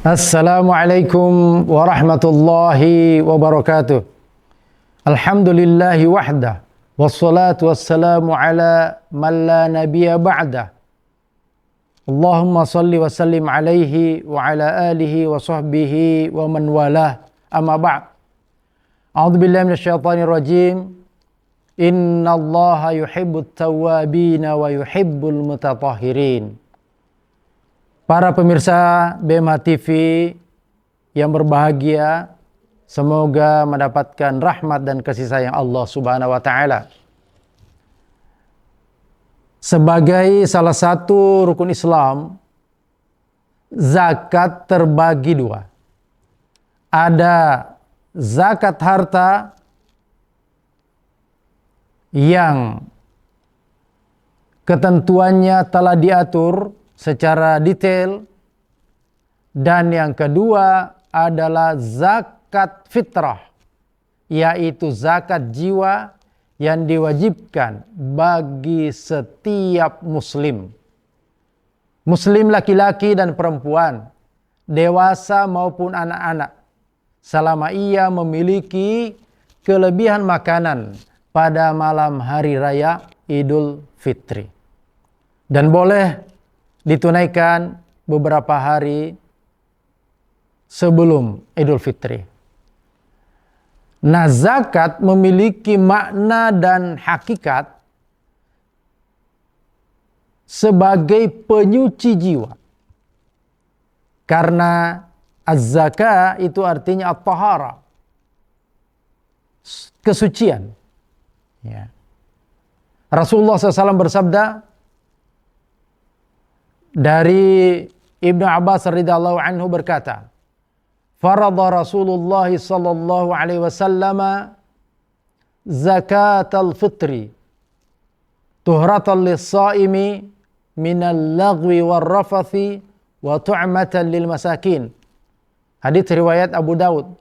Assalamualaikum warahmatullahi wabarakatuh. Alhamdulillahi wahdah. Wassalatu wassalamu ala man la nabiyya ba'dah. Allahumma salli wa sallim alaihi wa ala alihi wa sahbihi wa man walah. Amma ba'd. A'udzu billahi minasyaitonir rajim. Innallaha yuhibbut tawwabin wa yuhibbul mutatahhirin. Para pemirsa BMH TV yang berbahagia, semoga mendapatkan rahmat dan kasih sayang Allah Subhanahu wa taala. Sebagai salah satu rukun Islam, zakat terbagi dua. Ada zakat harta yang ketentuannya telah diatur secara detail, dan yang kedua adalah zakat fitrah, yaitu zakat jiwa yang diwajibkan bagi setiap muslim laki-laki dan perempuan, dewasa maupun anak-anak, selama ia memiliki kelebihan makanan pada malam hari raya Idul Fitri, dan boleh ditunaikan beberapa hari sebelum Idul Fitri. Nah, zakat memiliki makna dan hakikat sebagai penyuci jiwa. Karena az-zakah itu artinya at-tahara, kesucian. Ya. Rasulullah SAW bersabda, dari Ibnu Abbas radhiyallahu anhu berkata, "Farada Rasulullah sallallahu alaihi wasallam zakatal fitri tuhratan lis-shaimi minal lagwi war-rafathi wa tu'matan lil masakin." Hadits riwayat Abu Daud.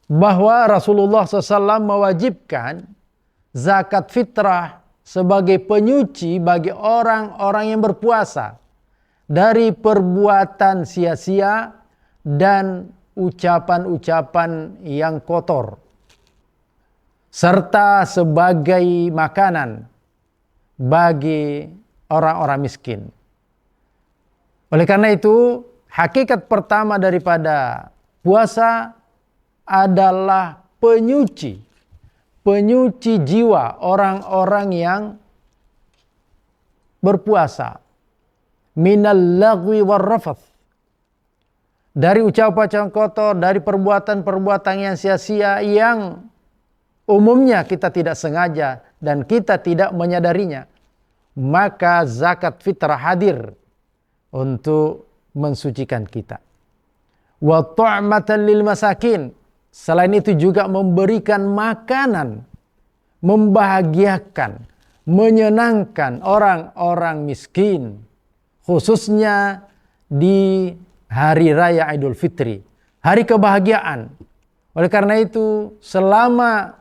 Bahwa Rasulullah SAW mewajibkan zakat fitrah sebagai penyuci bagi orang-orang yang berpuasa dari perbuatan sia-sia dan ucapan-ucapan yang kotor, serta sebagai makanan bagi orang-orang miskin. Oleh karena itu, hakikat pertama daripada puasa adalah penyuci jiwa orang-orang yang berpuasa, minal lagwi warrafath, dari ucapan-ucapan kotor, dari perbuatan-perbuatan yang sia-sia yang umumnya kita tidak sengaja dan kita tidak menyadarinya. Maka zakat fitrah hadir untuk mensucikan kita. Wa tu'matan lil masakin. Selain itu juga memberikan makanan, membahagiakan, menyenangkan orang-orang miskin, khususnya di hari raya Idul Fitri, hari kebahagiaan. Oleh karena itu, selama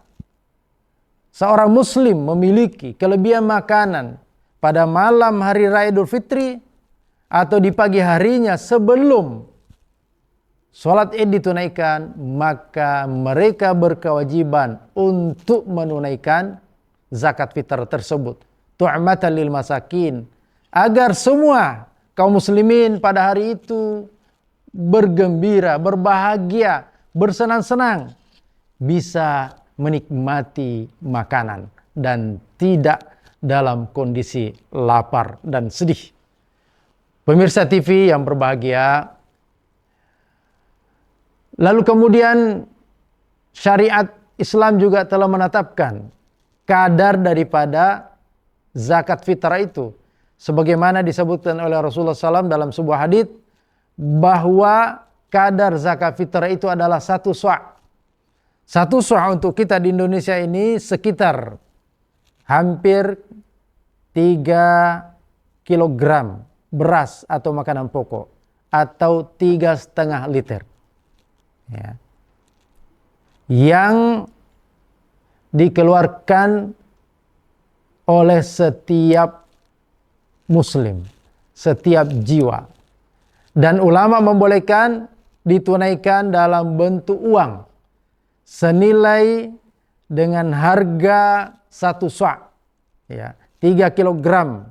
seorang muslim memiliki kelebihan makanan pada malam hari raya Idul Fitri atau di pagi harinya sebelum sholat Id ditunaikan, maka mereka berkewajiban untuk menunaikan zakat fitrah tersebut. Tu'matan lil masakin, agar semua kaum muslimin pada hari itu bergembira, berbahagia, bersenang-senang, bisa menikmati makanan dan tidak dalam kondisi lapar dan sedih. Pemirsa TV yang berbahagia, lalu kemudian syariat Islam juga telah menetapkan kadar daripada zakat fitrah itu. Sebagaimana disebutkan oleh Rasulullah SAW dalam sebuah hadits, bahwa kadar zakat fitrah itu adalah 1 sa'. 1 sa' untuk kita di Indonesia ini sekitar hampir 3 kilogram beras atau makanan pokok, atau 3,5 liter. Ya. Yang dikeluarkan oleh setiap muslim, setiap jiwa. Dan ulama membolehkan ditunaikan dalam bentuk uang senilai dengan harga 1 sa', ya, 3 kilogram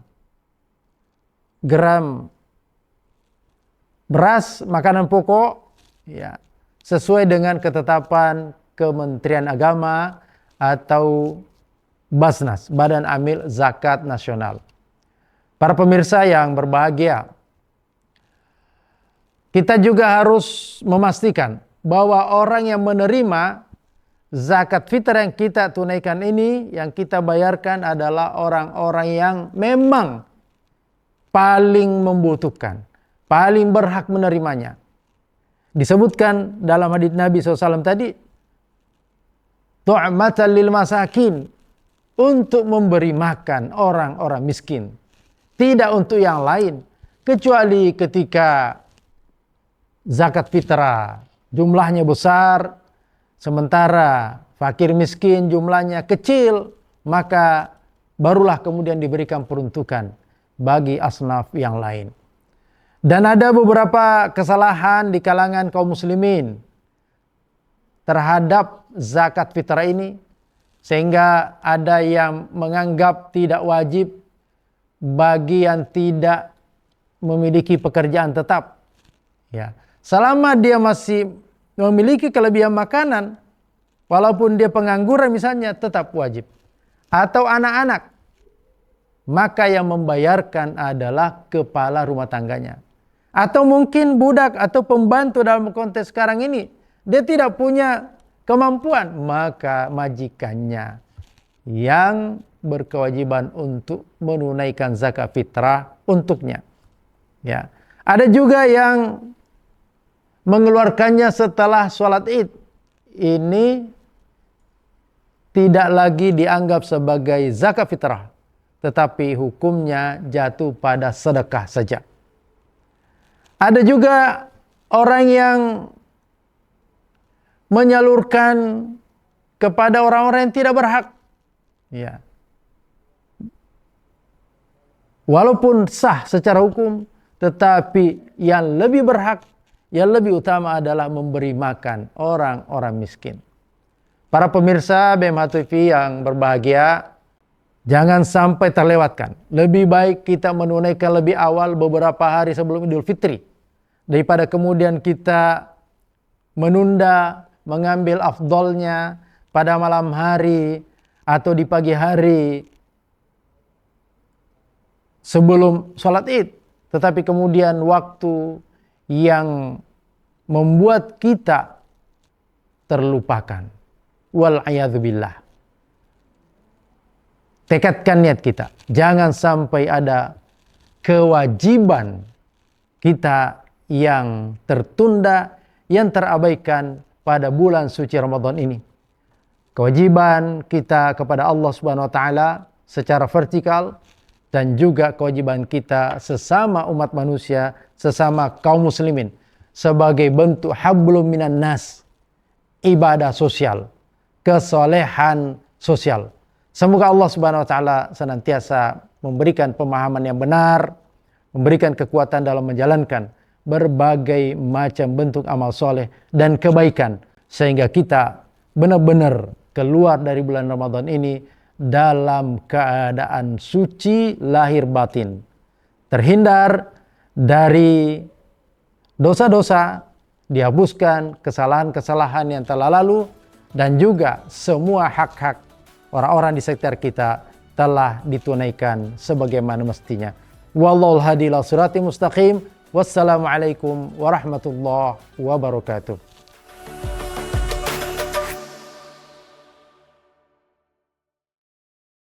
beras makanan pokok, ya, sesuai dengan ketetapan Kementerian Agama atau Basnas, Badan Amil Zakat Nasional. Para pemirsa yang berbahagia, kita juga harus memastikan bahwa orang yang menerima zakat fitrah yang kita tunaikan ini, yang kita bayarkan adalah orang-orang yang memang paling membutuhkan, paling berhak menerimanya. Disebutkan dalam hadits Nabi SAW tadi, tu'matan lil masakin, untuk memberi makan orang-orang miskin, tidak untuk yang lain, kecuali ketika zakat fitrah jumlahnya besar, sementara fakir miskin jumlahnya kecil, maka barulah kemudian diberikan peruntukan bagi asnaf yang lain. Dan ada beberapa kesalahan di kalangan kaum muslimin terhadap zakat fitrah ini, sehingga ada yang menganggap tidak wajib bagi yang tidak memiliki pekerjaan tetap. Ya, selama dia masih memiliki kelebihan makanan, walaupun dia pengangguran misalnya, tetap wajib. Atau anak-anak, maka yang membayarkan adalah kepala rumah tangganya. Atau mungkin budak atau pembantu dalam konteks sekarang ini, dia tidak punya kemampuan, maka majikannya yang berkewajiban untuk menunaikan zakat fitrah untuknya. Ya, ada juga yang mengeluarkannya setelah sholat Id. Ini tidak lagi dianggap sebagai zakat fitrah, tetapi hukumnya jatuh pada sedekah saja. Ada juga orang yang menyalurkan kepada orang-orang yang tidak berhak. Ya. Walaupun sah secara hukum, tetapi yang lebih berhak, yang lebih utama adalah memberi makan orang-orang miskin. Para pemirsa BMH TV yang berbahagia, jangan sampai terlewatkan. Lebih baik kita menunaikan lebih awal beberapa hari sebelum Idul Fitri, daripada kemudian kita menunda mengambil afdolnya pada malam hari atau di pagi hari sebelum sholat Id, tetapi kemudian waktu yang membuat kita terlupakan. Wal'iyadzubillah. Tekadkan niat kita, jangan sampai ada kewajiban kita yang tertunda, yang terabaikan pada bulan suci Ramadan ini. Kewajiban kita kepada Allah Subhanahu wa taala secara vertikal, dan juga kewajiban kita sesama umat manusia, sesama kaum muslimin, sebagai bentuk hablum minan nas, ibadah sosial, kesolehan sosial. Semoga Allah Subhanahu wa taala senantiasa memberikan pemahaman yang benar, memberikan kekuatan dalam menjalankan berbagai macam bentuk amal soleh dan kebaikan, sehingga kita benar-benar keluar dari bulan Ramadan ini dalam keadaan suci lahir batin, terhindar dari dosa-dosa, dihapuskan kesalahan-kesalahan yang telah lalu, dan juga semua hak-hak orang-orang di sekitar kita telah ditunaikan sebagaimana mestinya. Wallahul hadi ila siratal mustaqim. Wassalamualaikum warahmatullahi wabarakatuh.